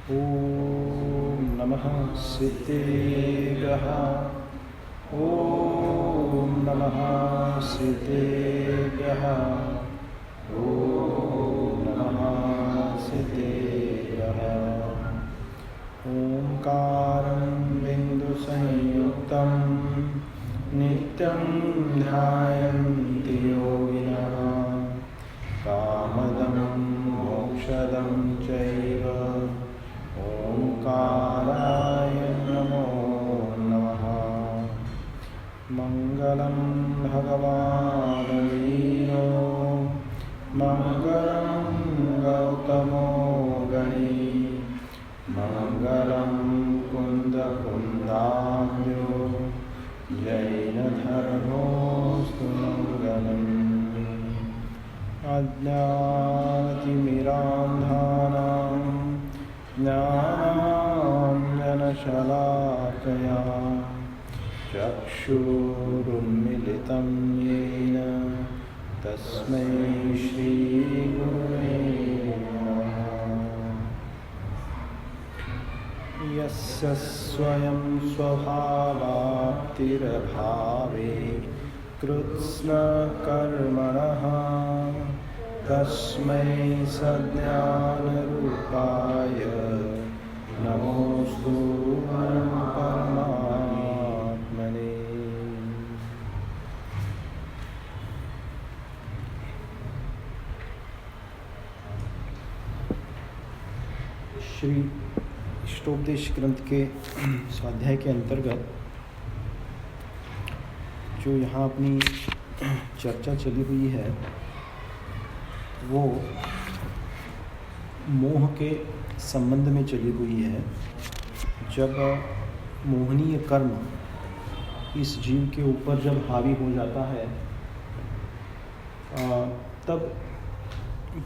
ॐ नमः सिद्धेभ्यः। ॐ नमः सिद्धेभ्यः। ॐ नमः सिद्धेभ्यः। ओंकारं बिन्दुसंयुक्तं नित्यं ध्यायन्ति योगिनः। कामदं मोक्षदं चैव ओंकाराय नमो नमः। मंगलं भगवान् वीरो मंगलं गौतमो गणी मंगलं कुन्दकुन्दाभ्यो जैनधर्मोऽस्तु मंगलम्। अज्ञानतिमिरान्धानां ज्ञानाञ्जनशलाकया चक्षुरुन्मिलितं येन तस्मै श्रीगुरुवे नमः। यस्य स्वयं स्वभावाप्तिरभावे कृत्स्नकर्मणः तस्मै सज्ञानरूपाय नमोऽस्तु परमात्मने। श्री इष्टोपदेश ग्रंथ के स्वाध्याय के अंतर्गत जो यहाँ अपनी चर्चा चली हुई है वो मोह के संबंध में चली हुई है। जब मोहनीय कर्म इस जीव के ऊपर जब हावी हो जाता है तब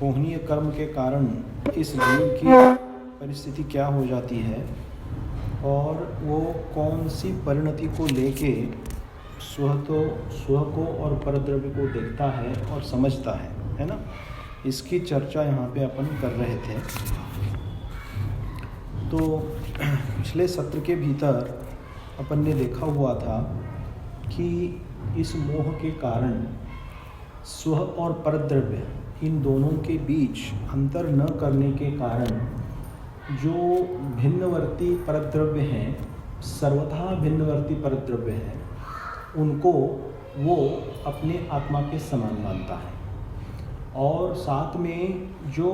मोहनीय कर्म के कारण इस जीव की परिस्थिति क्या हो जाती है और वो कौन सी परिणति को लेके स्व को और परद्रव्य को देखता है और समझता है ना। इसकी चर्चा यहाँ पे अपन कर रहे थे। तो पिछले सत्र के भीतर अपन ने देखा हुआ था कि इस मोह के कारण स्व और परद्रव्य इन दोनों के बीच अंतर न करने के कारण जो भिन्नवर्ती परद्रव्य हैं, सर्वथा भिन्नवर्ती परद्रव्य हैं, उनको वो अपने आत्मा के समान मानता है। और साथ में जो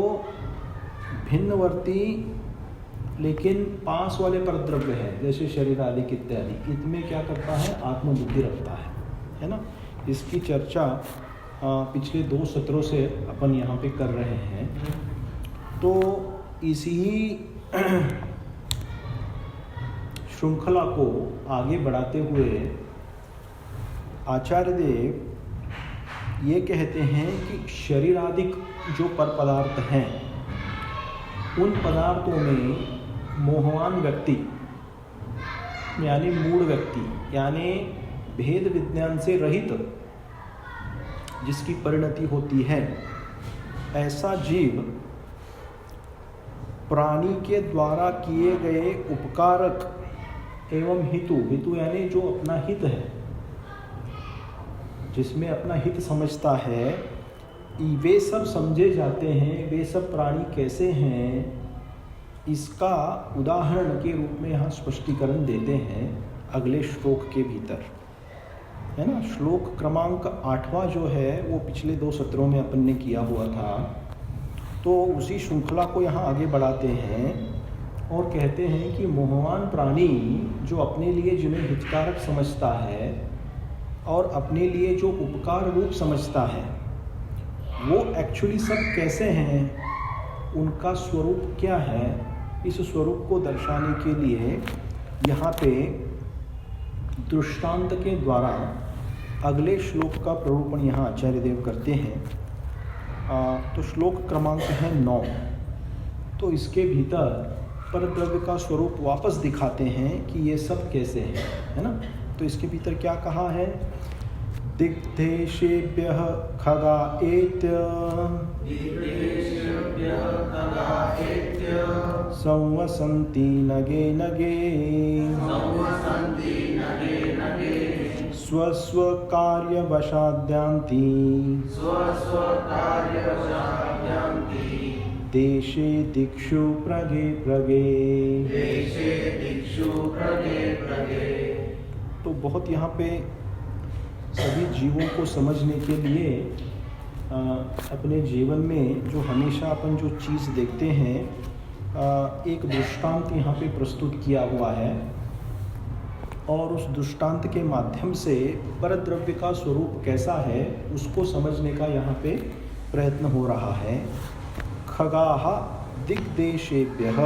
भिन्नवर्ती लेकिन पास वाले परद्रव्य है जैसे शरीर आदि इत्यादि, इनमें क्या करता है, आत्मबुद्धि रखता है ना। इसकी चर्चा पिछले 2 सत्रों से अपन यहाँ पे कर रहे हैं। तो इसी श्रृंखला को आगे बढ़ाते हुए आचार्य देव ये कहते हैं कि शरीरादिक जो पर पदार्थ हैं उन पदार्थों में मोहवान व्यक्ति यानी मूढ़ व्यक्ति यानी भेद विज्ञान से रहित जिसकी परिणति होती है, ऐसा जीव प्राणी के द्वारा किए गए उपकारक एवं हितु यानी जो अपना हित है, जिसमें अपना हित समझता है, वे सब समझे जाते हैं। वे सब प्राणी कैसे हैं इसका उदाहरण के रूप में यहाँ स्पष्टीकरण देते हैं अगले श्लोक के भीतर, है ना। श्लोक क्रमांक 8वां जो है वो पिछले 2 सत्रों में अपन ने किया हुआ था। तो उसी श्रृंखला को यहाँ आगे बढ़ाते हैं और कहते हैं कि मोहवान प्राणी जो अपने लिए जिन्हें हितकारक समझता है और अपने लिए जो उपकार रूप समझता है, वो एक्चुअली सब कैसे हैं, उनका स्वरूप क्या है, इस स्वरूप को दर्शाने के लिए यहाँ पे दृष्टांत के द्वारा अगले श्लोक का प्ररूपण यहाँ आचार्य देव करते हैं। तो श्लोक क्रमांक है 9। तो इसके भीतर परद्रव्य का स्वरूप वापस दिखाते हैं कि ये सब कैसे हैं, है ना। तो इसके भीतर क्या कहा है दिग्देशेभ्यः खगा एत्य संवसन्ति नगे नगे स्वस्वकार्यवशाद्यान्ति देशे दिक्षु प्रगे प्रगे। तो बहुत यहाँ पे सभी जीवों को समझने के लिए अपने जीवन में जो हमेशा अपन जो चीज़ देखते हैं एक दृष्टांत यहाँ पे प्रस्तुत किया हुआ है और उस दृष्टांत के माध्यम से परद्रव्य का स्वरूप कैसा है उसको समझने का यहाँ पे प्रयत्न हो रहा है। खगाः दिग्देशेभ्यः,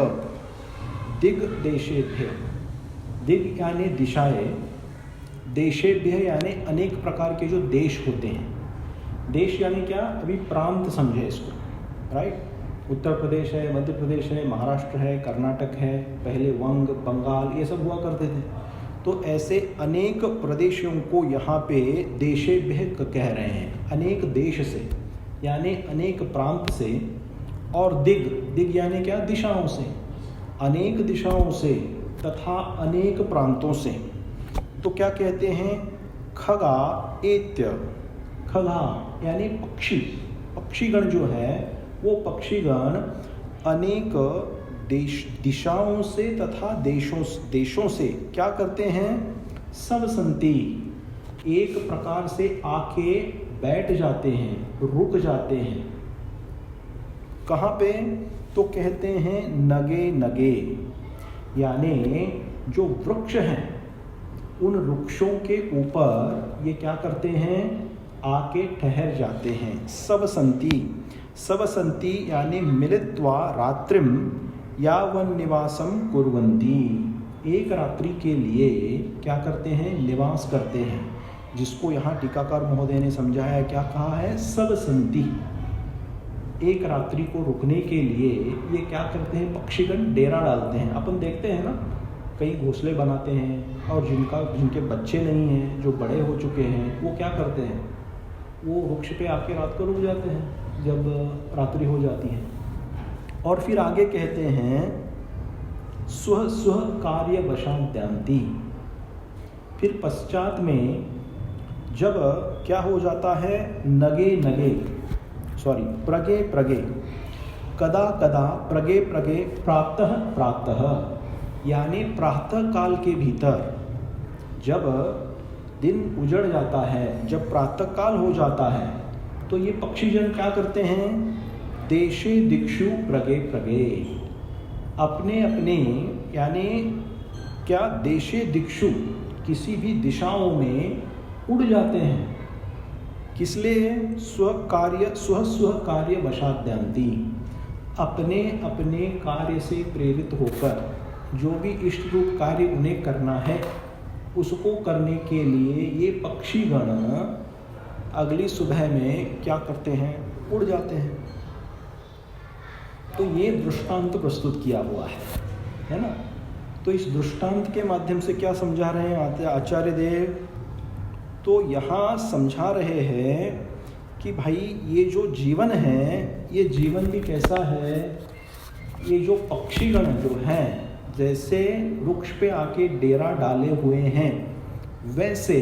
दिग्देशेभ्यः, दिग यानी दिशाएं, देशेभ्यः यानी अनेक प्रकार के जो देश होते हैं। देश यानी क्या, अभी प्रांत समझे इसको, राइट। उत्तर प्रदेश है, मध्य प्रदेश है, महाराष्ट्र है, कर्नाटक है, पहले वंग, बंगाल, ये सब हुआ करते थे। तो ऐसे अनेक प्रदेशों को यहाँ पे देशेभ्यः कह रहे हैं, अनेक देश से यानी अनेक प्रांत से। और दिग, दिग यानी क्या, दिशाओं से, अनेक दिशाओं से तथा अनेक प्रांतों से। तो क्या कहते हैं, खगा एत्य, खगा यानी पक्षी, पक्षीगण जो है वो पक्षीगण अनेक दिशाओं से तथा देशों से क्या करते हैं, संवसन्ति, एक प्रकार से आके बैठ जाते हैं, रुक जाते हैं। कहाँ पे, तो कहते हैं नगे नगे, यानी जो वृक्ष हैं उन वृक्षों के ऊपर ये क्या करते हैं, आके ठहर जाते हैं। संवसन्ति, संवसन्ति यानी मिलित्वा रात्रिम यावन्निवासं कुर्वन्ति, एक रात्रि के लिए क्या करते हैं, निवास करते हैं, जिसको यहाँ टीकाकार महोदय ने समझाया, क्या कहा है, संवसन्ति। एक रात्रि को रुकने के लिए ये क्या करते हैं, पक्षीगण डेरा डालते हैं। अपन देखते हैं ना, कई घोंसले बनाते हैं और जिनके बच्चे नहीं हैं, जो बड़े हो चुके हैं, वो क्या करते हैं, वो वृक्ष पे आके रात को रुक जाते हैं जब रात्रि हो जाती है। और फिर आगे कहते हैं स्व स्व कार्यवशाद्यान्ति, फिर पश्चात में जब क्या हो जाता है, नगे नगे, सॉरी प्रगे प्रगे, कदा कदा, प्रगे प्रगे, प्रातः प्रातः, यानी प्रातः काल के भीतर जब दिन उजड़ जाता है, जब प्रातः काल हो जाता है, तो ये पक्षीजन क्या करते हैं, देशे दिक्षु प्रगे प्रगे, अपने अपने यानी क्या, देशे दिक्षु, किसी भी दिशाओं में उड़ जाते हैं। किस लिए, स्व कार्य वशाद्यान्ति, अपने अपने कार्य से प्रेरित होकर जो भी इष्ट रूप कार्य उन्हें करना है उसको करने के लिए ये पक्षीगण अगली सुबह में क्या करते हैं, उड़ जाते हैं। तो ये दृष्टांत प्रस्तुत किया हुआ है ना। तो इस दृष्टांत के माध्यम से क्या समझा रहे हैं आचार्य देव, तो यहाँ समझा रहे हैं कि भाई ये जो जीवन है, ये जीवन भी कैसा है, ये जो पक्षीगण जो हैं, जैसे वृक्ष पे आके डेरा डाले हुए हैं, वैसे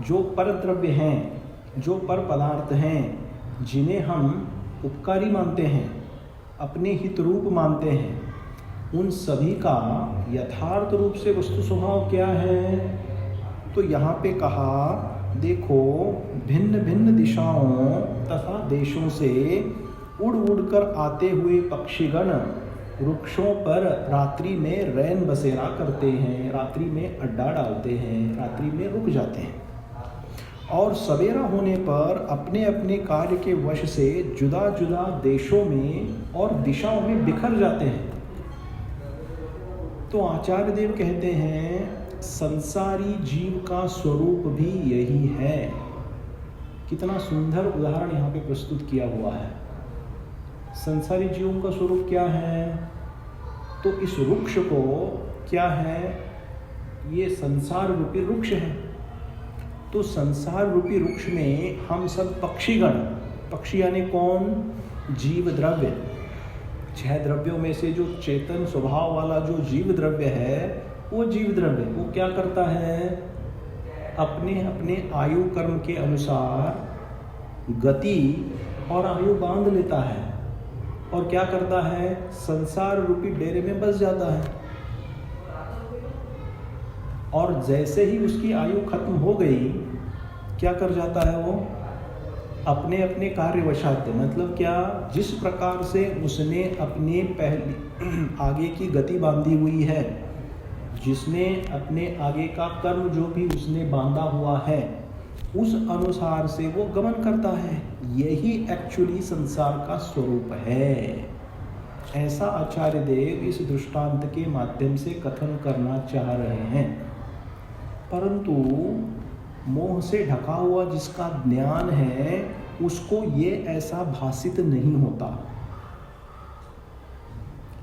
जो परद्रव्य हैं, जो पर पदार्थ हैं, जिन्हें हम उपकारी मानते हैं, अपने हित रूप मानते हैं, उन सभी का यथार्थ रूप से वस्तु स्वभाव क्या है। तो यहाँ पे कहा, देखो भिन्न भिन्न दिशाओं तथा देशों से उड़ उड़ कर आते हुए पक्षीगण वृक्षों पर रात्रि में रैन बसेरा करते हैं, रात्रि में अड्डा डालते हैं, रात्रि में रुक जाते हैं और सवेरा होने पर अपने अपने कार्य के वश से जुदा जुदा देशों में और दिशाओं में बिखर जाते हैं। तो आचार्य देव कहते हैं संसारी जीव का स्वरूप भी यही है। कितना सुंदर उदाहरण यहाँ पे प्रस्तुत किया हुआ है। संसारी जीवों का स्वरूप क्या है, तो इस वृक्ष को क्या है, ये संसार रूपी वृक्ष है तो संसार रूपी वृक्ष में हम सब पक्षीगण, पक्षी यानी कौन? जीव द्रव्य। 6 द्रव्यों में से जो चेतन स्वभाव वाला जो जीव द्रव्य है, वो जीव द्रव्य वो क्या करता है? अपने अपने आयु कर्म के अनुसार गति और आयु बांध लेता है और क्या करता है? संसार रूपी डेरे में बस जाता है। और जैसे ही उसकी आयु खत्म हो गई, क्या कर जाता है वो? अपने अपने कार्यवशात, मतलब क्या? जिस प्रकार से उसने अपने पहले आगे की गति बांधी हुई है, जिसने अपने आगे का कर्म जो भी उसने बांधा हुआ है, उस अनुसार से वो गमन करता है। यही एक्चुअली संसार का स्वरूप है। ऐसा आचार्य देव इस दृष्टांत के माध्यम से कथन करना चाह रहे हैं। परंतु मोह से ढका हुआ जिसका ज्ञान है, उसको ये ऐसा भासित नहीं होता।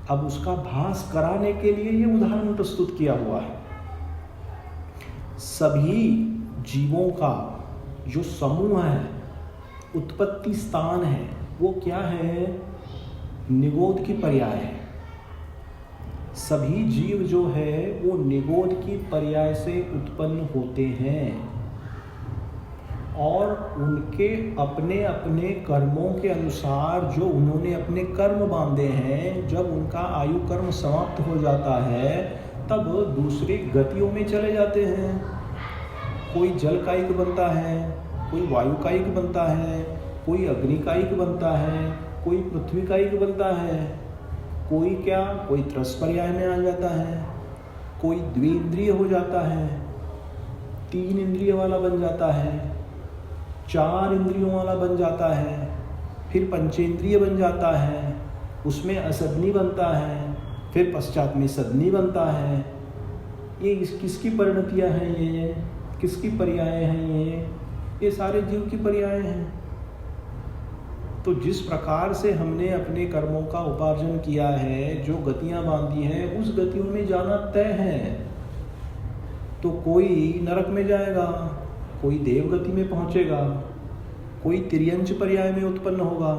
अब उसका भास कराने के लिए ये उदाहरण प्रस्तुत किया हुआ है। सभी जीवों का जो समूह है, उत्पत्ति स्थान है, वो क्या है? निगोद की पर्याय है। सभी जीव जो है वो निगोद की पर्याय से उत्पन्न होते हैं और उनके अपने अपने कर्मों के अनुसार जो उन्होंने अपने कर्म बांधे हैं, जब उनका आयु कर्म समाप्त हो जाता है, तब दूसरी गतियों में चले जाते हैं। कोई जल कायिक बनता है, कोई वायु कायिक बनता है, कोई अग्नि कायिक बनता है, कोई पृथ्वी कायिक बनता है, कोई क्या? कोई त्रस पर्याय में आ जाता है, कोई द्विइंद्रिय हो जाता है, 3 इंद्रिय वाला बन जाता है, 4 इंद्रियों वाला बन जाता है, फिर पंचेंद्रिय बन जाता है, उसमें असदनी बनता है, फिर पश्चात में सदनी बनता है। ये किसकी परिणतियाँ हैं? ये किसकी पर्याय हैं? ये सारे जीव की पर्याय हैं। तो जिस प्रकार से हमने अपने कर्मों का उपार्जन किया है, जो गतियां बांधी हैं, उस गतियों में जाना तय है। तो कोई नरक में जाएगा, कोई देवगति में पहुंचेगा, कोई तिर्यंच पर्याय में उत्पन्न होगा,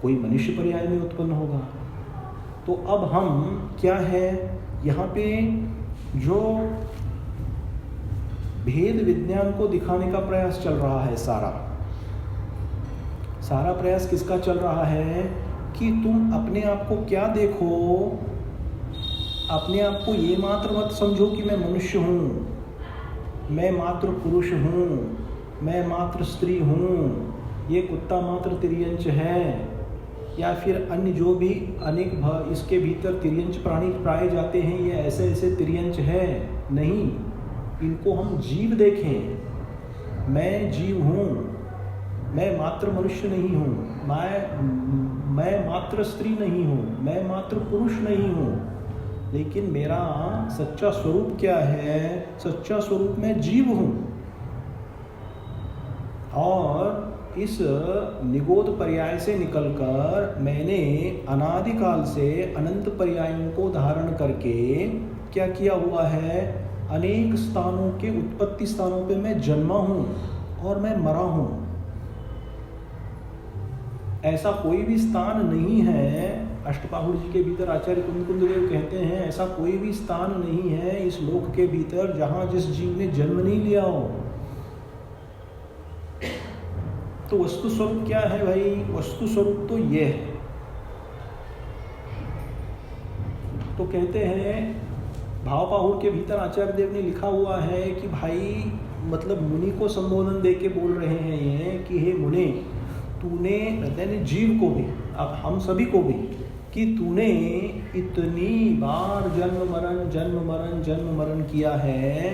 कोई मनुष्य पर्याय में उत्पन्न होगा। तो अब हम क्या है, यहाँ पे जो भेद विज्ञान को दिखाने का प्रयास चल रहा है, सारा प्रयास किसका चल रहा है? कि तुम अपने आप को क्या देखो, अपने आप को ये मात्र मत समझो कि मैं मनुष्य हूँ, मैं मात्र पुरुष हूँ, मैं मात्र स्त्री हूँ, ये कुत्ता मात्र तिर्यंच है, या फिर अन्य जो भी अनेक इसके भीतर तिर्यंच प्राणी पाए जाते हैं, ये ऐसे ऐसे तिर्यंच है। नहीं, इनको हम जीव देखें। मैं जीव हूँ, मैं मात्र मनुष्य नहीं हूँ, मैं मात्र स्त्री नहीं हूँ, मैं मात्र पुरुष नहीं हूँ, लेकिन मेरा सच्चा स्वरूप क्या है? सच्चा स्वरूप मैं जीव हूँ। और इस निगोद पर्याय से निकलकर मैंने अनादिकाल से अनंत पर्यायों को धारण करके क्या किया हुआ है? अनेक स्थानों के उत्पत्ति स्थानों पे मैं जन्मा हूँ और मैं मरा हूँ। ऐसा कोई भी स्थान नहीं है, अष्टबाहुर जी के भीतर आचार्य कुंदकुंददेव कहते हैं, ऐसा कोई भी स्थान नहीं है इस लोक के भीतर जहाँ जिस जीव ने जन्म नहीं लिया हो। तो वस्तु स्वरूप क्या है भाई? वस्तु स्वरूप तो ये है। तो कहते हैं, भावपाहुर के भीतर आचार्य देव ने लिखा हुआ है कि भाई, मतलब मुनि को संबोधन दे के बोल रहे हैं ये कि हे मुनि, तूने, यानी जीव को भी, अब हम सभी को भी, कि तूने इतनी बार जन्म मरण किया है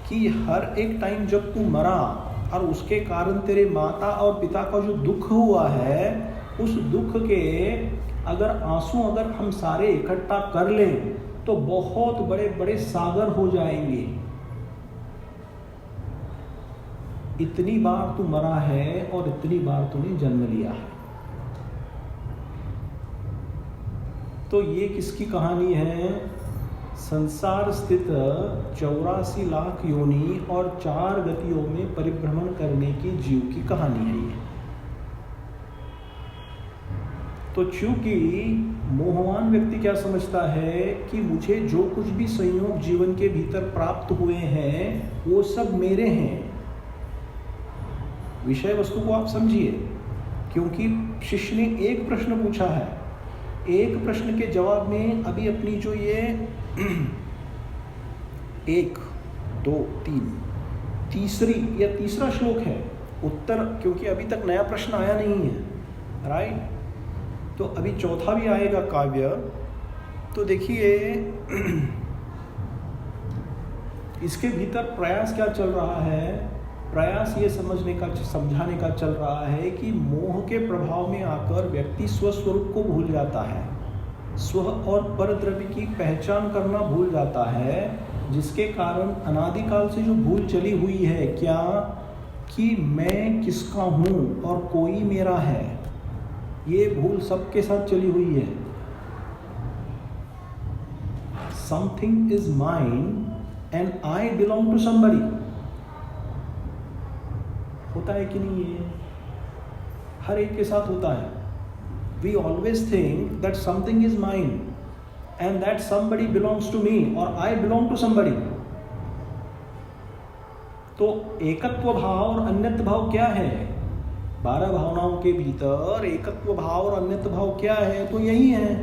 कि हर एक टाइम जब तू मरा और उसके कारण तेरे माता और पिता का जो दुख हुआ है, उस दुख के अगर आंसू अगर हम सारे इकट्ठा कर लें तो बहुत बड़े बड़े सागर हो जाएंगे। इतनी बार तू मरा है और इतनी बार तूने जन्म लिया है। तो ये किसकी कहानी है? संसार स्थित 84 लाख योनि और 4 गतियों में परिभ्रमण करने की जीव की कहानी है ये। तो चूंकि मोहवान व्यक्ति क्या समझता है कि मुझे जो कुछ भी संयोग जीवन के भीतर प्राप्त हुए हैं वो सब मेरे हैं। विषय वस्तु को आप समझिए, क्योंकि शिष्य ने एक प्रश्न पूछा है, एक प्रश्न के जवाब में अभी अपनी जो ये 1, 2, 3 तीसरा श्लोक है उत्तर, क्योंकि अभी तक नया प्रश्न आया नहीं है, राइट। तो अभी चौथा भी आएगा काव्य। तो देखिए इसके भीतर प्रयास क्या चल रहा है, प्रयास ये समझाने का चल रहा है कि मोह के प्रभाव में आकर व्यक्ति स्वस्वरूप को भूल जाता है, स्व और परद्रव्य की पहचान करना भूल जाता है, जिसके कारण अनादिकाल से जो भूल चली हुई है क्या कि मैं किसका हूँ और कोई मेरा है, ये भूल सबके साथ चली हुई है। Something is mine and I belong to somebody, होता है कि नहीं? ये हर एक के साथ होता है। We always think that something is mine and that somebody belongs to me or I belong to somebody. तो एकत्व भाव और अन्यत्व भाव क्या है? 12 भावनाओं के भीतर एकत्व भाव और अन्यत्व भाव क्या है? तो यही है।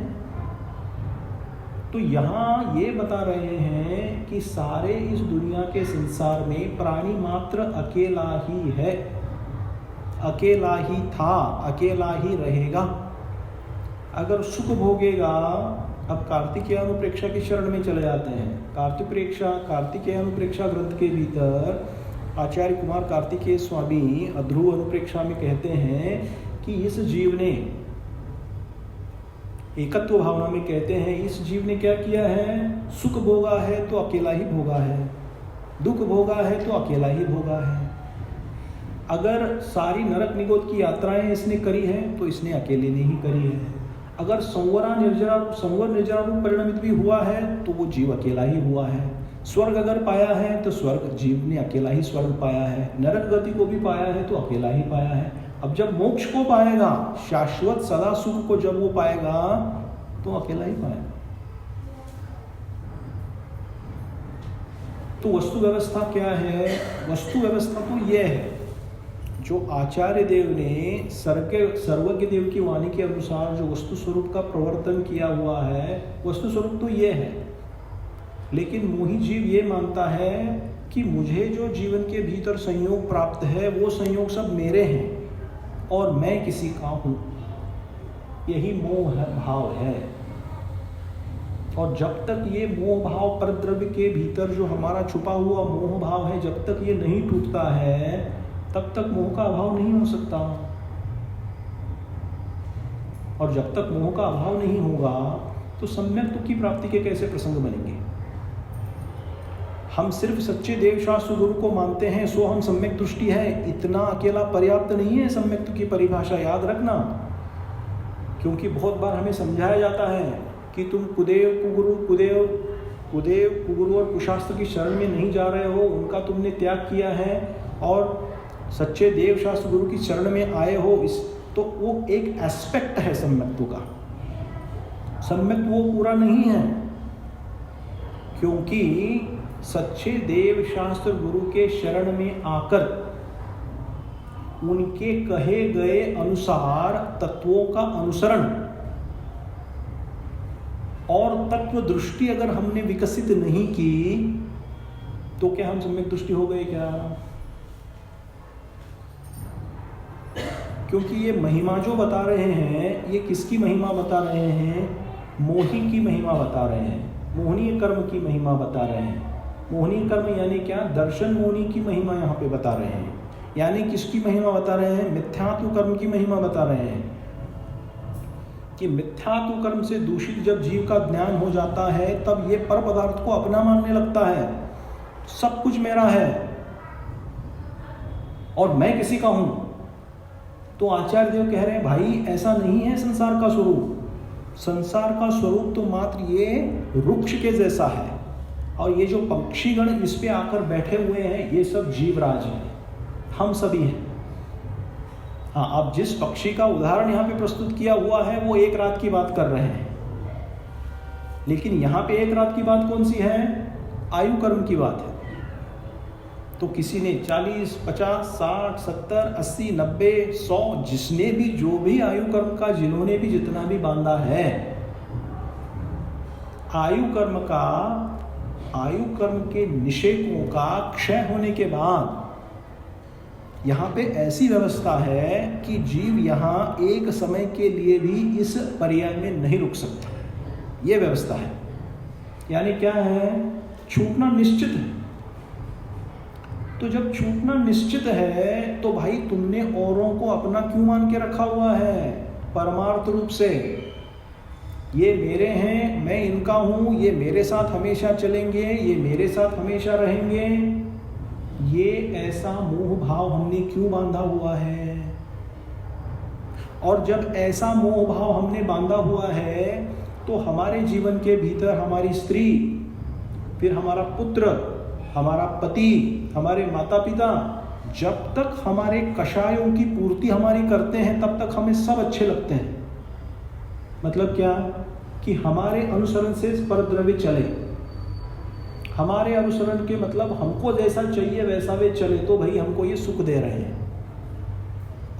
तो यहाँ ये बता रहे हैं कि सारे इस दुनिया के संसार में प्राणी मात्र अकेला ही है, अकेला ही था, अकेला ही रहेगा। अगर सुख भोगेगा, अब कार्तिकेय अनुप्रेक्षा की शरण में चले जाते हैं। कार्तिकेय अनुप्रेक्षा ग्रंथ के भीतर आचार्य कुमार कार्तिकेय स्वामी अध्रुव अनुप्रेक्षा में कहते हैं कि इस जीव ने, एकत्व भावना में कहते हैं, इस जीव ने क्या किया है, सुख भोगा है तो अकेला ही भोगा है, दुख भोगा है तो अकेला ही भोगा है। अगर सारी नरक निगोद की यात्राएं इसने करी है तो इसने अकेले ने ही करी है। अगर संवर निर्जरा रूप परिणमित भी हुआ है तो वो जीव अकेला ही हुआ है। स्वर्ग अगर पाया है तो स्वर्ग जीव ने अकेला ही स्वर्ग पाया है। नरक गति को भी पाया है तो अकेला ही पाया है। अब जब मोक्ष को पाएगा, शाश्वत सदा सुख को जब वो पाएगा तो अकेला ही पाएगा। तो वस्तु व्यवस्था क्या है? वस्तु व्यवस्था तो यह है जो आचार्य देव ने सर्वज्ञ देव की वाणी के अनुसार जो वस्तु स्वरूप का प्रवर्तन किया हुआ है, वस्तु स्वरूप तो ये है। लेकिन मोही जीव ये मानता है कि मुझे जो जीवन के भीतर संयोग प्राप्त है वो संयोग सब मेरे हैं और मैं किसी का हूँ। यही मोह भाव है। और जब तक ये मोह भाव परद्रव्य के भीतर जो हमारा छुपा हुआ मोह भाव है, जब तक ये नहीं टूटता है तब तक मोह का अभाव नहीं हो सकता। और जब तक मोह का अभाव नहीं होगा तो सम्यक्त्व की प्राप्ति के कैसे प्रसंग बनेंगे? हम सिर्फ सच्चे देवशास्त्र गुरु को मानते हैं, सो हम सम्यक दृष्टि है, इतना अकेला पर्याप्त नहीं है सम्यक्त्व की परिभाषा, याद रखना। क्योंकि बहुत बार हमें समझाया जाता है कि तुम कुदेव कुगुरु और कुशास्त्र की शरण में नहीं जा रहे हो, उनका तुमने त्याग किया है और सच्चे देव शास्त्र गुरु की शरण में आए हो। इस तो वो एक एस्पेक्ट है सम्यक्त्व का। सम्यक्त्व वो पूरा नहीं है, क्योंकि सच्चे देव शास्त्र गुरु के शरण में आकर उनके कहे गए अनुसार तत्वों का अनुसरण और तत्व दृष्टि अगर हमने विकसित नहीं की तो क्या हम सम्यक दृष्टि हो गए क्या? क्योंकि ये महिमा जो बता रहे हैं, ये किसकी महिमा बता रहे हैं? मोही की महिमा बता रहे हैं, मोहनीय कर्म की महिमा बता रहे हैं। मोहनीय कर्म यानी क्या? दर्शन मोहनी की महिमा यहाँ पे बता रहे हैं। यानी किसकी महिमा बता रहे हैं? मिथ्यात्व कर्म की महिमा बता रहे हैं कि मिथ्यात्व कर्म से दूषित जब जीव का ज्ञान हो जाता है तब ये पर पदार्थ को अपना मानने लगता है, सब कुछ मेरा है और मैं किसी का हूं। तो आचार्य देव कह रहे हैं भाई ऐसा नहीं है संसार का स्वरूप। संसार का स्वरूप तो मात्र ये वृक्ष के जैसा है, और ये जो पक्षीगण इस पे आकर बैठे हुए हैं ये सब जीवराज हैं, हम सभी हैं। हाँ, अब जिस पक्षी का उदाहरण यहाँ पे प्रस्तुत किया हुआ है वो एक रात की बात कर रहे हैं, लेकिन यहाँ पे एक रात की बात कौन सी है? आयु कर्म की बात है। तो किसी ने 40, 50, 60, 70, 80, 90, 100, जिसने भी जो भी आयु कर्म का, जिन्होंने भी जितना भी बांधा है, आयु कर्म के निषेकों का क्षय होने के बाद यहाँ पे ऐसी व्यवस्था है कि जीव यहाँ एक समय के लिए भी इस पर्याय में नहीं रुक सकता। ये व्यवस्था है। यानी क्या है? छूटना निश्चित है। तो जब छूटना निश्चित है तो भाई तुमने औरों को अपना क्यों मान के रखा हुआ है? परमार्थ रूप से ये मेरे हैं, मैं इनका हूँ, ये मेरे साथ हमेशा चलेंगे, ये मेरे साथ हमेशा रहेंगे, ये ऐसा मोह भाव हमने क्यों बांधा हुआ है? और जब ऐसा मोह भाव हमने बांधा हुआ है तो हमारे जीवन के भीतर हमारी स्त्री, फिर हमारा पुत्र, हमारा पति, हमारे माता पिता, जब तक हमारे कषायों की पूर्ति हमारी करते हैं तब तक हमें सब अच्छे लगते हैं। मतलब क्या? कि हमारे अनुसरण से परद्रव्य चले। हमारे अनुसरण के मतलब हमको जैसा चाहिए वैसा वे चले तो भाई हमको ये सुख दे रहे हैं,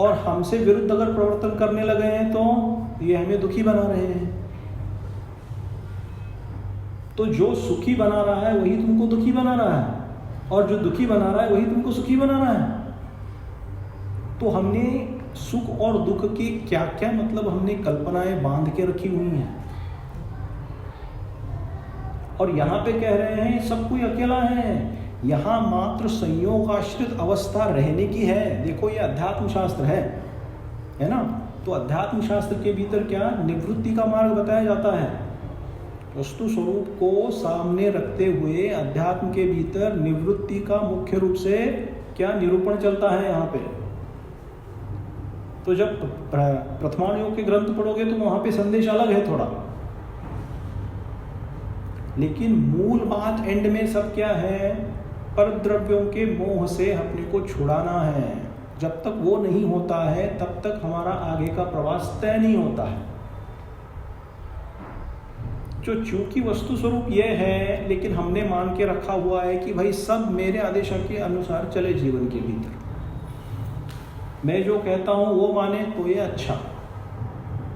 और हमसे विरुद्ध अगर प्रवर्तन करने लगे हैं तो ये हमें दुखी बना रहे हैं। तो जो सुखी बना रहा है वही तुमको दुखी बना रहा है, और जो दुखी बना रहा है वही तुमको सुखी बना रहा है। तो हमने सुख और दुख की क्या क्या मतलब हमने कल्पनाएं बांध के रखी हुई हैं। और यहाँ पे कह रहे हैं सब कोई अकेला है, यहाँ मात्र संयोग आश्रित अवस्था रहने की है। देखो ये अध्यात्म शास्त्र है ना? तो अध्यात्म शास्त्र के भीतर क्या निवृत्ति का मार्ग बताया जाता है। वस्तु स्वरूप को सामने रखते हुए अध्यात्म के भीतर निवृत्ति का मुख्य रूप से क्या निरूपण चलता है यहाँ पे। तो जब प्रथमान योग के ग्रंथ पढ़ोगे तो वहां पे संदेश अलग है थोड़ा, लेकिन मूल बात एंड में सब क्या है? परद्रव्यों के मोह से अपने को छुड़ाना है। जब तक वो नहीं होता है तब तक हमारा आगे का प्रवास तय नहीं होता है। जो चूंकि वस्तु स्वरूप ये है, लेकिन हमने मान के रखा हुआ है कि भाई सब मेरे आदेश के अनुसार चले जीवन के भीतर, मैं जो कहता हूं वो माने तो ये अच्छा,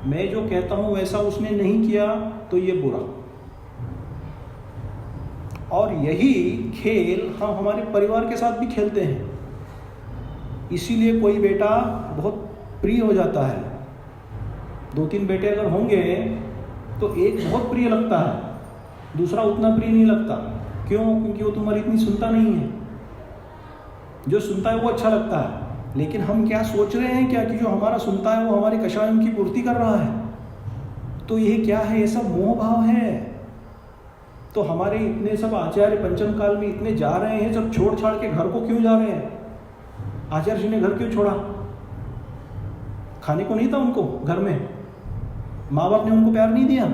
मैं जो कहता हूं वैसा उसने नहीं किया तो ये बुरा। और यही खेल हम हमारे परिवार के साथ भी खेलते हैं। इसीलिए कोई बेटा बहुत प्रिय हो जाता है। 2-3 बेटे अगर होंगे तो एक बहुत प्रिय लगता है, दूसरा उतना प्रिय नहीं लगता। क्यों? क्योंकि वो तुम्हारी इतनी सुनता नहीं है। जो सुनता है वो अच्छा लगता है, लेकिन हम क्या सोच रहे हैं क्या कि जो हमारा सुनता है वो हमारे कषायों की पूर्ति कर रहा है। तो ये क्या है? ये सब मोह भाव है। तो हमारे इतने सब आचार्य पंचम काल में इतने जा रहे हैं, सब छोड़ छाड़ के घर को क्यों जा रहे हैं? आचार्य जी ने घर क्यों छोड़ा? खाने को नहीं था उनको घर में? माँ बाप ने उनको प्यार नहीं दिया?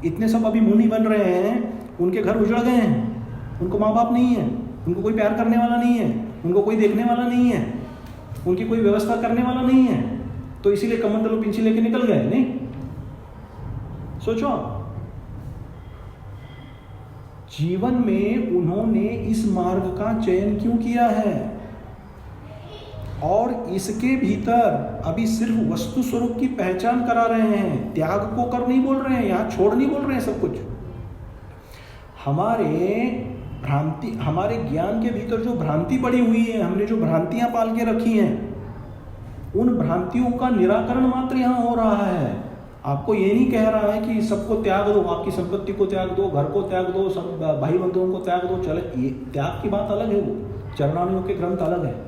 इतने सब अभी मुनि बन रहे हैं, उनके घर उजड़ गए हैं, उनको माँ बाप नहीं है, उनको कोई प्यार करने वाला नहीं है, उनको कोई देखने वाला नहीं है, उनकी कोई व्यवस्था करने वाला नहीं है, तो इसीलिए कमंडलो पिंची लेके निकल गए। नहीं सोचो, जीवन में उन्होंने इस मार्ग का चयन क्यों किया है? और इसके भीतर अभी सिर्फ वस्तु स्वरूप की पहचान करा रहे हैं, त्याग को कर नहीं बोल रहे हैं, यहाँ छोड़ नहीं बोल रहे हैं सब कुछ। हमारे ज्ञान के भीतर जो भ्रांति पड़ी हुई है, हमने जो भ्रांतियां पाल के रखी हैं, उन भ्रांतियों का निराकरण मात्र यहाँ हो रहा है। आपको ये नहीं कह रहा है कि सबको त्याग दो, आपकी संपत्ति को त्याग दो, घर को त्याग दो, सब भाई बंधुओं को त्याग दो। चले, ये त्याग की बात अलग है, वो चरणानियों के ग्रंथ अलग है।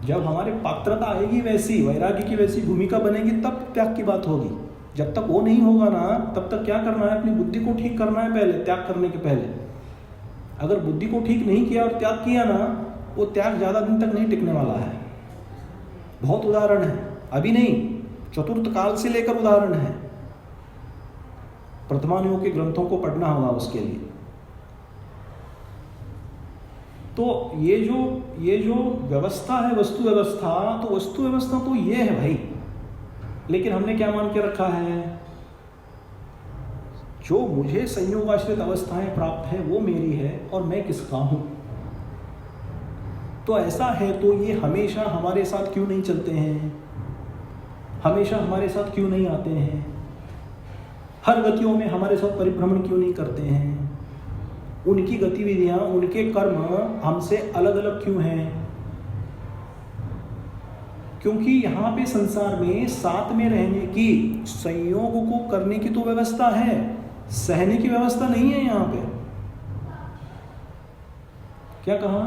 जब हमारे पात्रता आएगी वैसी, वैराग्य की वैसी भूमिका बनेगी, तब त्याग की बात होगी। जब तक वो नहीं होगा ना, तब तक क्या करना है? अपनी बुद्धि को ठीक करना है पहले, त्याग करने के पहले। अगर बुद्धि को ठीक नहीं किया और त्याग किया ना, वो त्याग ज़्यादा दिन तक नहीं टिकने वाला है। बहुत उदाहरण है, अभी नहीं, चतुर्थ काल से लेकर उदाहरण है। प्रथमानुयों के ग्रंथों को पढ़ना होगा उसके लिए। तो ये जो व्यवस्था है, वस्तु व्यवस्था, तो वस्तु व्यवस्था तो ये है भाई, लेकिन हमने क्या मान के रखा है, जो मुझे संयोगाश्रित अवस्थाएं प्राप्त है वो मेरी है और मैं किसका हूं। तो ऐसा है तो ये हमेशा हमारे साथ क्यों नहीं चलते हैं, हमेशा हमारे साथ क्यों नहीं आते हैं, हर गतियों में हमारे साथ परिभ्रमण क्यों नहीं करते हैं, उनकी गतिविधियां, उनके कर्म हमसे अलग अलग क्यों हैं? क्योंकि यहाँ पे संसार में साथ में रहने की, संयोग को करने की तो व्यवस्था है, सहने की व्यवस्था नहीं है। यहाँ पे क्या कहा,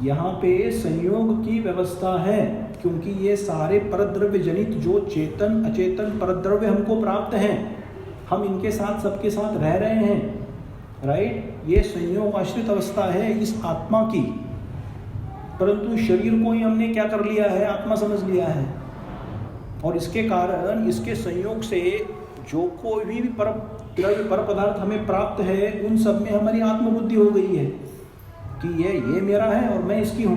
यहाँ पे संयोग की व्यवस्था है, क्योंकि ये सारे परद्रव्य जनित जो चेतन अचेतन परद्रव्य हमको प्राप्त हैं, हम इनके साथ सबके साथ रह रहे हैं, राइट। ये संयोग आश्रित अवस्था है इस आत्मा की, परंतु शरीर को ही हमने क्या कर लिया है, आत्मा समझ लिया है। और इसके कारण, इसके संयोग से जो कोई भी पर पदार्थ हमें प्राप्त है, उन सब में हमारी आत्मबुद्धि हो गई है कि ये मेरा है और मैं इसकी हूं,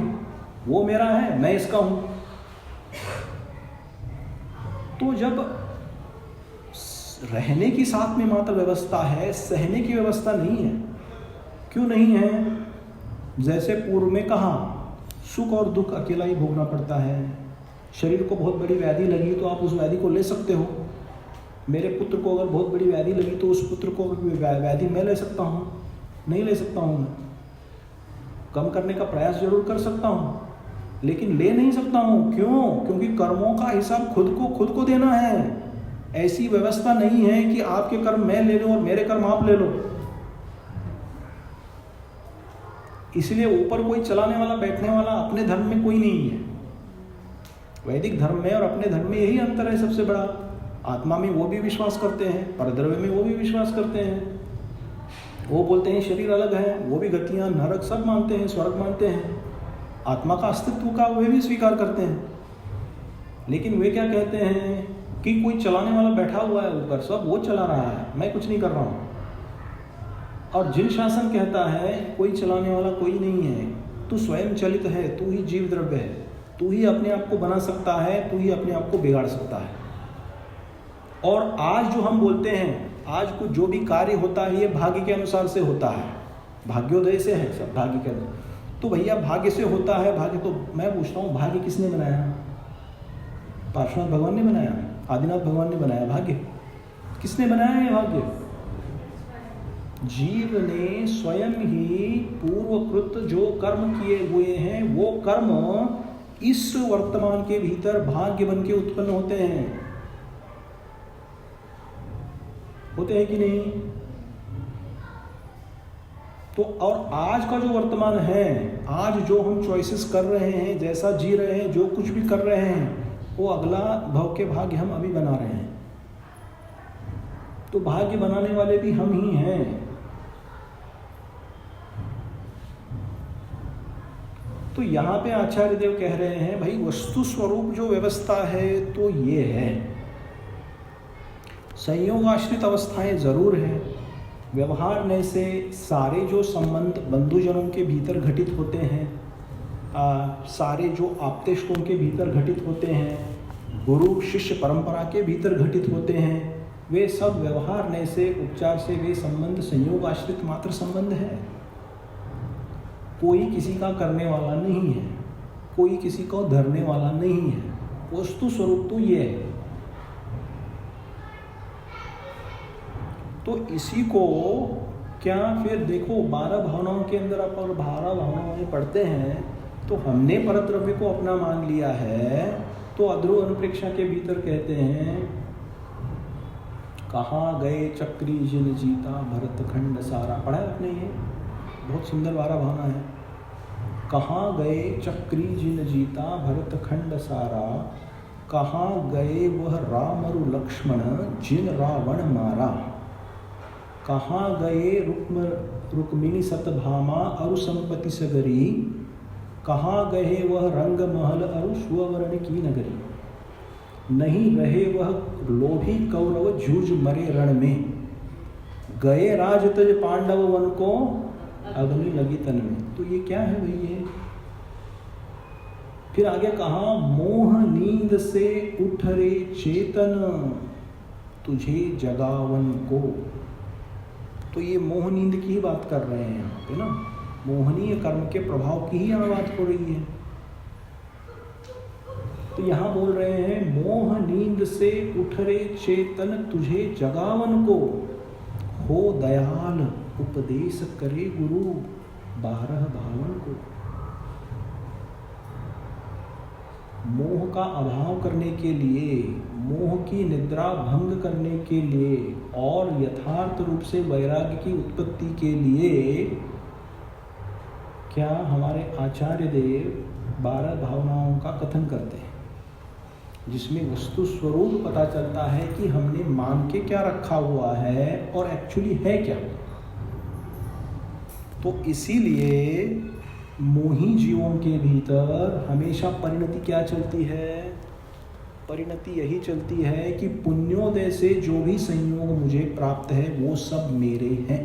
वो मेरा है मैं इसका हूं। तो जब रहने की साथ में मात्र व्यवस्था है, सहने की व्यवस्था नहीं है। क्यों नहीं है? जैसे पूर्व में कहा, सुख और दुख अकेला ही भोगना पड़ता है। शरीर को बहुत बड़ी व्याधि लगी तो आप उस व्याधि को ले सकते हो। मेरे पुत्र को अगर बहुत बड़ी व्याधि लगी तो उस पुत्र को व्याधि मैं ले सकता हूँ? नहीं ले सकता हूँ। मैं कम करने का प्रयास जरूर कर सकता हूँ, लेकिन ले नहीं सकता हूँ। क्यों? क्योंकि कर्मों का हिसाब खुद को देना है। ऐसी व्यवस्था नहीं है कि आपके कर्म मैं ले लूं और मेरे कर्म आप ले लो। इसलिए ऊपर कोई चलाने वाला, बैठने वाला अपने धर्म में कोई नहीं है। वैदिक धर्म में और अपने धर्म में यही अंतर है सबसे बड़ा। आत्मा में वो भी विश्वास करते हैं, परद्रव्य में वो भी विश्वास करते हैं। वो बोलते हैं शरीर अलग है, वो भी गतियां, नरक सब मानते हैं, स्वर्ग मानते हैं, आत्मा का अस्तित्व का वे भी स्वीकार करते हैं। लेकिन वे क्या कहते हैं कि कोई चलाने वाला बैठा हुआ है ऊपर, सब वो चला रहा है, मैं कुछ नहीं कर रहा हूँ। और जिन शासन कहता है कोई चलाने वाला कोई नहीं है, तू स्वयं चलित है, तू ही जीव द्रव्य है, तू ही अपने आप को बना सकता है, तू ही अपने आप को बिगाड़ सकता है। और आज जो हम बोलते हैं, आज को जो भी कार्य होता है ये भाग्य के अनुसार से होता है, भाग्योदय से है सब, भाग्य के अनुसार। तो भैया भाग्य से होता है, भाग्य तो मैं पूछता हूँ, भाग्य किसने बनाया? पार्श्वनाथ भगवान ने बनाया, आदिनाथ भगवान ने बनाया। भाग्य किसने बनाया है? भाग्य जीव ने स्वयं ही पूर्वकृत जो कर्म किए हुए हैं, वो कर्म इस वर्तमान के भीतर भाग्य बन के उत्पन्न होते हैं। होते हैं कि नहीं? तो और आज का जो वर्तमान है, आज जो हम चॉइसेस कर रहे हैं, जैसा जी रहे हैं, जो कुछ भी कर रहे हैं, वो अगला भव के भाग्य हम अभी बना रहे हैं। तो भाग्य बनाने वाले भी हम ही हैं। तो यहाँ पे आचार्य देव कह रहे हैं, भाई वस्तु स्वरूप जो व्यवस्था है तो ये है, संयोगाश्रित अवस्थाएं जरूर है। व्यवहार में से सारे जो संबंध बंधुजनों के भीतर घटित होते हैं, सारे जो आप्तेष्टों के भीतर घटित होते हैं, गुरु शिष्य परंपरा के भीतर घटित होते हैं, वे सब व्यवहार में से, उपचार से वे संबंध संयोग आश्रित मात्र संबंध है। कोई किसी का करने वाला नहीं है, कोई किसी को धरने वाला नहीं है। वस्तु स्वरूप तो ये है। तो इसी को क्या फिर देखो, 12 भावनाओं के अंदर अपन 12 भावनाओं में पढ़ते हैं, तो हमने परद्रव्य को अपना मान लिया है। तो अध्रुव अनुप्रेक्षा के भीतर कहते हैं, कहाँ गए चक्री जिन जीता भरत खंड सारा। पढ़ा है आपने? ये बहुत सुंदर 12 भावना है। कहाँ गए चक्री जिन जीता भरत खंड सारा, कहाँ गए वह राम और लक्ष्मण जिन रावण मारा, कहाँ गए रुक्मिणी सतभामा अरु संपत्ति सगरी, कहाँ गए वह रंग महल अरु स्वर्ण की नगरी। नहीं रहे वह लोभी कौरव जूझ मरे रण में, गए राज तज पांडव वन को अग्नि लगी तन में। तो ये क्या है भाई? ये फिर आगे कहा, मोह नींद से उठ रे चेतन, तुझे जगावन को। तो ये मोह नींद की ही बात कर रहे हैं यहाँ पे ना, मोहनीय कर्म के प्रभाव की ही यहाँ बात हो रही है। तो यहाँ बोल रहे हैं, मोह नींद से उठ रे चेतन, तुझे जगावन को, हो दयाल उपदेश करे गुरु, 12 भावन को। मोह का अभाव करने के लिए, मोह की निद्रा भंग करने के लिए और यथार्थ रूप से वैराग्य की उत्पत्ति के लिए क्या हमारे आचार्य देव 12 भावनाओं का कथन करते हैं, जिसमें वस्तु स्वरूप पता चलता है कि हमने मान के क्या रखा हुआ है और एक्चुअली है क्या। तो इसीलिए मोही जीवों के भीतर हमेशा परिणति क्या चलती है? परिणति यही चलती है कि पुण्योदय से जो भी संयोग मुझे प्राप्त है वो सब मेरे हैं,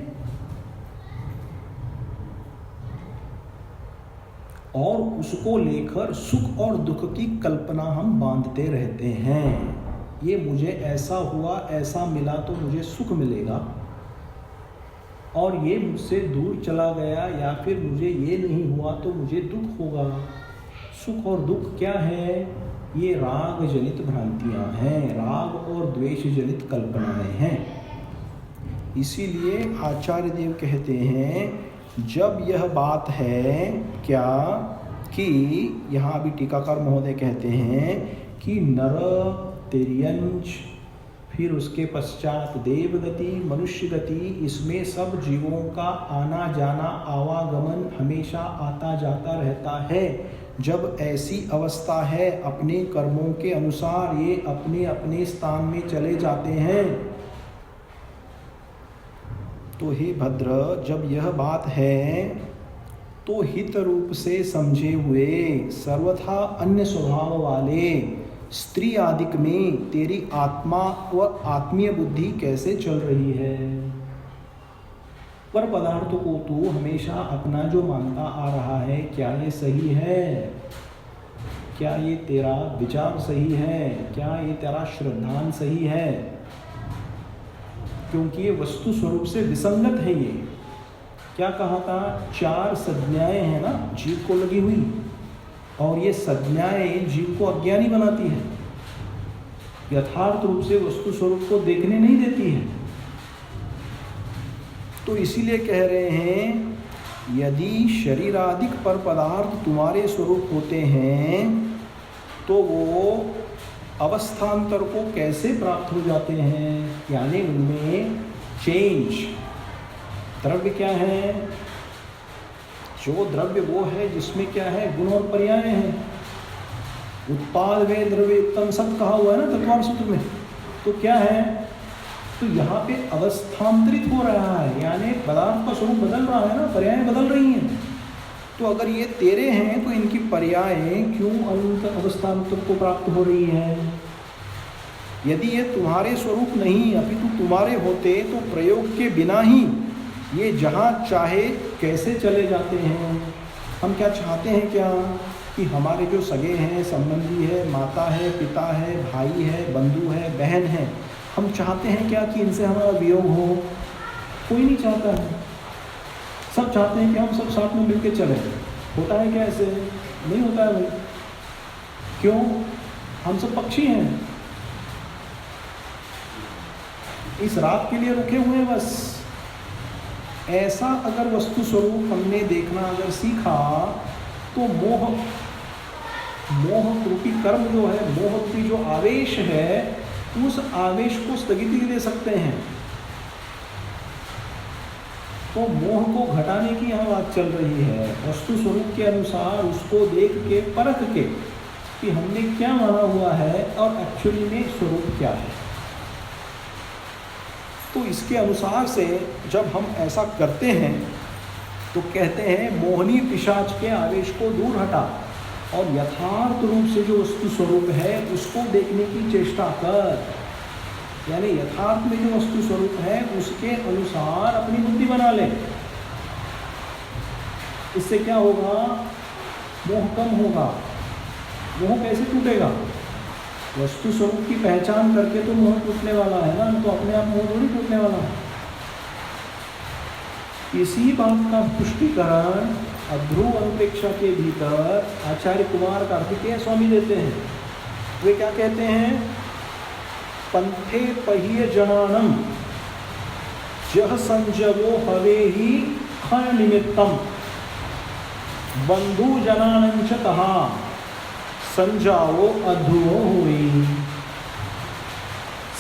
और उसको लेकर सुख और दुख की कल्पना हम बांधते रहते हैं। ये मुझे ऐसा हुआ, ऐसा मिला तो मुझे सुख मिलेगा, और ये मुझसे दूर चला गया या फिर मुझे ये नहीं हुआ तो मुझे दुख होगा। सुख और दुख क्या है? ये राग जनित भ्रांतियां हैं, राग और द्वेष जनित कल्पनाएं हैं। इसीलिए आचार्य देव कहते हैं, जब यह बात है क्या कि यहाँ अभी टीकाकार महोदय कहते हैं कि नर, तिर्यंच, फिर उसके पश्चात देवगति, मनुष्य गति, इसमें सब जीवों का आना जाना, आवागमन हमेशा आता जाता रहता है। जब ऐसी अवस्था है, अपने कर्मों के अनुसार ये अपने अपने स्थान में चले जाते हैं। तो हे भद्र, जब यह बात है तो हित रूप से समझे हुए, सर्वथा अन्य स्वभाव वाले स्त्री आदिक में तेरी आत्मा व आत्मीय बुद्धि कैसे चल रही है? पर पदार्थ को तू हमेशा अपना जो मानता आ रहा है, क्या ये सही है? क्या ये तेरा विचार सही है? क्या ये तेरा श्रद्धान सही है? क्योंकि ये वस्तु स्वरूप से विसंगत है। ये क्या कहा था? 4 संज्ञाएं हैं ना जीव को लगी हुई, और ये संज्ञाएं जीव को अज्ञानी बनाती है, यथार्थ रूप से वस्तु स्वरूप को देखने नहीं देती है। तो इसीलिए कह रहे हैं, यदि शरीरादिक पर पदार्थ तुम्हारे स्वरूप होते हैं तो वो अवस्थांतर को कैसे प्राप्त हो जाते हैं? यानी उनमें चेंज। द्रव्य क्या है? जो द्रव्य वो है जिसमें क्या है? गुण और पर्याय हैं। उत्पाद वे द्रव्य उत्तम सब कहा हुआ है ना तत्वार्थ सूत्र में। तो क्या है? तो यहाँ पे अवस्थांतरित हो रहा है, यानी पदार्थ का स्वरूप बदल रहा है ना, पर्याय बदल रही हैं। तो अगर ये तेरे हैं तो इनकी पर्यायें क्यों अनंत अवस्थांतर को प्राप्त हो रही हैं? यदि ये तुम्हारे स्वरूप नहीं अपितु तुम्हारे होते तो प्रयोग के बिना ही ये जहाँ चाहे कैसे चले जाते हैं। हम क्या चाहते हैं क्या कि हमारे जो सगे हैं, संबंधी है, माता है, पिता है, भाई है, बंधु है, बहन है, हम चाहते हैं क्या कि इनसे हमारा वियोग हो? कोई नहीं चाहता है। सब चाहते हैं कि हम सब साथ में मिलकर चलें। होता है क्या ऐसे? नहीं होता है भाई। क्यों? हम सब पक्षी हैं, इस रात के लिए रुके हुए हैं बस। ऐसा अगर वस्तु स्वरूप हमने देखना अगर सीखा तो मोह रूपी कर्म जो है, मोह रूपी जो आवेश है, उस आवेश को स्थगिति दे सकते हैं। तो मोह को घटाने की यहाँ बात चल रही है, वस्तु स्वरूप के अनुसार उसको देख के परख के कि हमने क्या माना हुआ है और एक्चुअली में स्वरूप क्या है। तो इसके अनुसार से जब हम ऐसा करते हैं तो कहते हैं मोहनी पिशाच के आवेश को दूर हटा, और यथार्थ रूप से जो वस्तु स्वरूप है उसको देखने की चेष्टा कर। यानी यथार्थ में जो वस्तु स्वरूप है उसके अनुसार अपनी बुद्धि बना ले। इससे क्या होगा? मोह कम होगा। मोह कैसे टूटेगा? वस्तु स्वरूप की पहचान करके तो मोह टूटने वाला है ना, तो अपने आप मोह थोड़ी टूटने वाला है। इसी बात का पुष्टिकरण अध्रुव अनुपेक्षा के भीतर आचार्य कुमार कार्तिकेय स्वामी देते हैं। वे क्या कहते हैं? पंथे पहिय जनानम जह संजवो हवे ही क्षण निमित्तम बंधु जनानंच कहा संजाओ अध्रुवो हुई।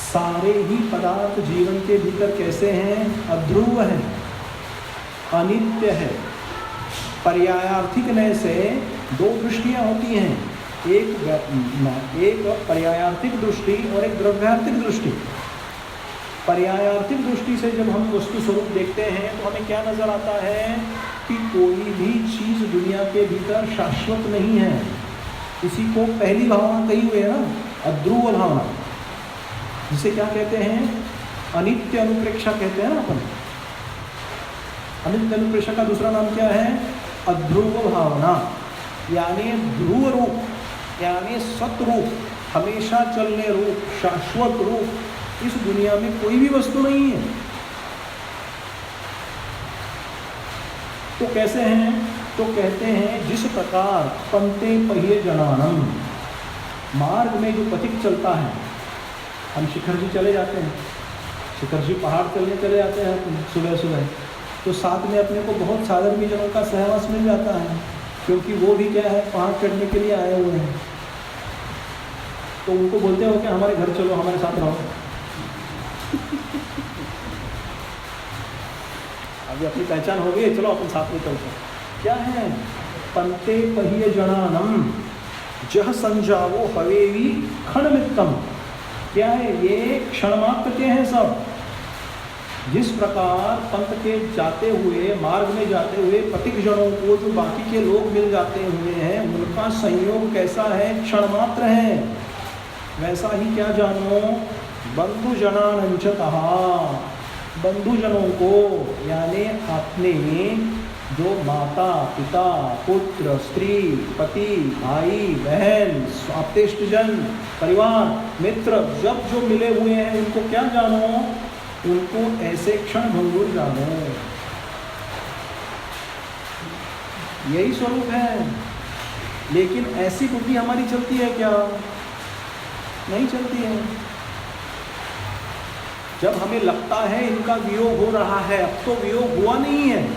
सारे ही पदार्थ जीवन के भीतर कैसे हैं? अध्रुव है, अनित्य है। पर्यायार्थिक नय से दो दृष्टियां होती हैं, एक पर्यायार्थिक दृष्टि और एक द्रव्यार्थिक दृष्टि। पर्यायार्थिक दृष्टि से जब हम वस्तु स्वरूप देखते हैं तो हमें क्या नजर आता है कि कोई भी चीज दुनिया के भीतर शाश्वत नहीं है। इसी को पहली भावना कही हुई है ना, अध्रुव भावना, जिसे क्या कहते हैं? अनित्य अनुप्रेक्षा कहते हैं ना अपन। अनित्य अनुप्रेक्षा का दूसरा नाम क्या है? अध्रुव भावना, यानी ध्रुव रूप, यानी सतरूप, हमेशा चलने रूप, शाश्वत रूप इस दुनिया में कोई भी वस्तु नहीं है। तो कैसे हैं? तो कहते हैं जिस प्रकार पंते पहिए जनानम, मार्ग में जो पथिक चलता है, हम शिखर जी चले जाते हैं, शिखर जी पहाड़ चलने चले जाते हैं सुबह सुबह, तो साथ में अपने को बहुत साधर्मी जनों का सहवास मिल जाता है, क्योंकि वो भी क्या है, पहाड़ चढ़ने के लिए आए हुए हैं। तो उनको बोलते हो कि हमारे घर चलो, हमारे साथ रहो। अभी अपनी पहचान हो गई, चलो अपन साथ में चलते हैं। क्या है? पंते पहिए जनानम जह संजावो हवेवी क्षणमित्तम। क्या है? ये क्षण मात्र के हैं सब। जिस प्रकार पंथ के जाते हुए, मार्ग में जाते हुए पथिक जनों को जो बाकी के लोग मिल जाते हुए हैं, उनका संयोग कैसा है? क्षण मात्र है। वैसा ही क्या जानो? बंधु जनानंच कहा, बंधु जनों को, यानी अपने जो माता पिता पुत्र स्त्री पति भाई बहन आप्तेष्टजन परिवार मित्र जब जो मिले हुए हैं उनको क्या जानो? उनको ऐसे क्षण भंगुर जानो। यही स्वरूप है। लेकिन ऐसी बुद्धि हमारी चलती है क्या? नहीं चलती है। जब हमें लगता है इनका वियोग हो रहा है, अब तो वियोग हुआ नहीं है,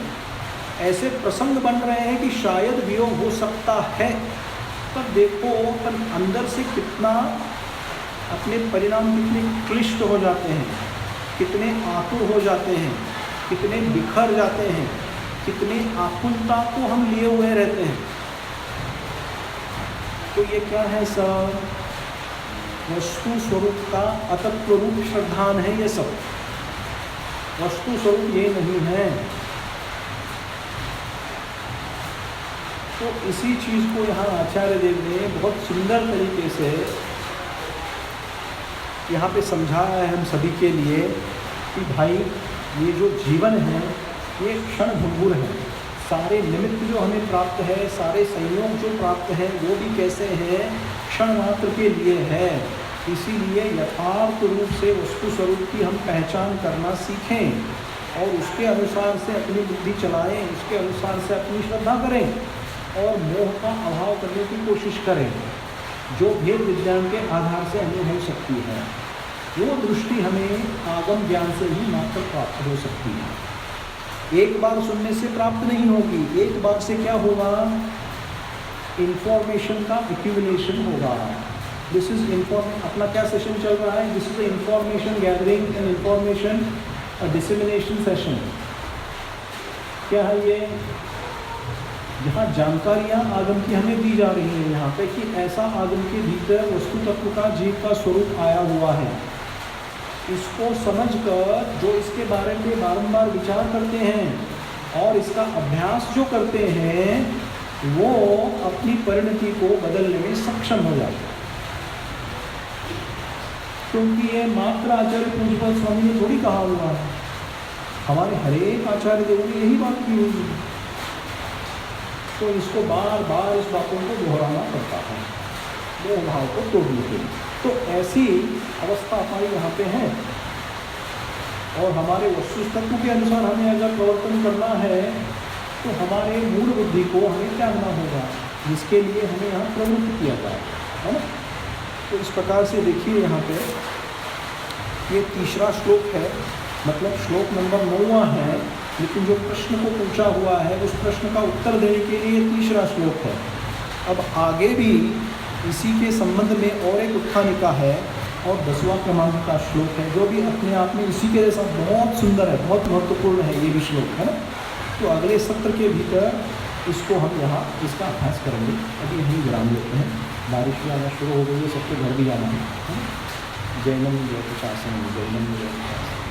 ऐसे प्रसंग बन रहे हैं कि शायद वियोग हो सकता है, तब देखो अपन अंदर से कितना अपने परिणाम कितने क्लिष्ट हो जाते हैं, कितने आतुर हो जाते हैं, कितने बिखर जाते हैं, कितनी आकुलता को हम लिए हुए रहते हैं। तो ये क्या है सब? वस्तु स्वरूप का अतत्व रूप श्रद्धान है ये सब। वस्तु स्वरूप ये नहीं है। तो इसी चीज को यहाँ आचार्य देव ने बहुत सुंदर तरीके से यहाँ पे समझाया है हम सभी के लिए कि भाई ये जो जीवन है ये क्षण भंगुर है। सारे निमित्त जो हमें प्राप्त है, सारे संयोग जो प्राप्त हैं, वो भी कैसे हैं? क्षण मात्र के लिए है। इसीलिए यथार्थ रूप से वस्तु स्वरूप की हम पहचान करना सीखें और उसके अनुसार से अपनी बुद्धि चलाएं, उसके अनुसार से अपनी श्रद्धा करें और मोह का अभाव करने की कोशिश करें, जो भेद विज्ञान के आधार से हमें हो सकती है। वो दृष्टि हमें आगम ज्ञान से ही मात्र प्राप्त हो सकती है। एक बार सुनने से प्राप्त नहीं होगी। एक बार से क्या होगा? इंफॉर्मेशन का एक्यूमुलेशन होगा। दिस इज अपना क्या सेशन चल रहा है? This is information gathering and information dissemination session. क्या है ये? जहाँ जानकारियाँ आगम की हमें दी जा रही हैं यहाँ पे कि ऐसा आगम के भीतर वस्तु तत्व का जीव का स्वरूप आया हुआ है। इसको समझकर जो इसके बारे में बारंबार विचार करते हैं और इसका अभ्यास जो करते हैं, वो अपनी परिणति को बदलने में सक्षम हो जाता है। क्योंकि ये मात्र आचार्य पूज्यपाद स्वामी ने थोड़ी कहा हुआ है, हमारे हरेक आचार्य देवों ने यही बात की हुई है। तो इसको बार बार इस बातों को दोहराना पड़ता है मोह भाव को तोड़ने के लिए। तो ऐसी अवस्था हमारी यहाँ पे है, और हमारे वस्तु तत्व के अनुसार हमें अगर प्रवर्तन करना है तो हमारे मूल बुद्धि को हमें त्यागना होगा, जिसके लिए हमें यहाँ प्रवृत्त किया जाए, है ना। तो इस प्रकार से देखिए यहाँ पे ये तीसरा श्लोक है, मतलब श्लोक नंबर 9वां है, लेकिन जो प्रश्न को पूछा हुआ है उस प्रश्न का उत्तर देने के लिए तीसरा श्लोक है। अब आगे भी इसी के संबंध में और एक उत्थानिका है और 10वां क्रमांक का श्लोक है, जो भी अपने आप में इसी के जैसा बहुत सुंदर है, बहुत महत्वपूर्ण है ये भी श्लोक, है ना। तो अगले सत्र के भीतर इसको हम यहाँ इसका अभ्यास करेंगे। अभी यहीं विराम लेते हैं, बारिश भी आना शुरू हो गई है, सबके घर भी जाना है। जैनम जय प्रशासन, जैनम जय प्रशासन।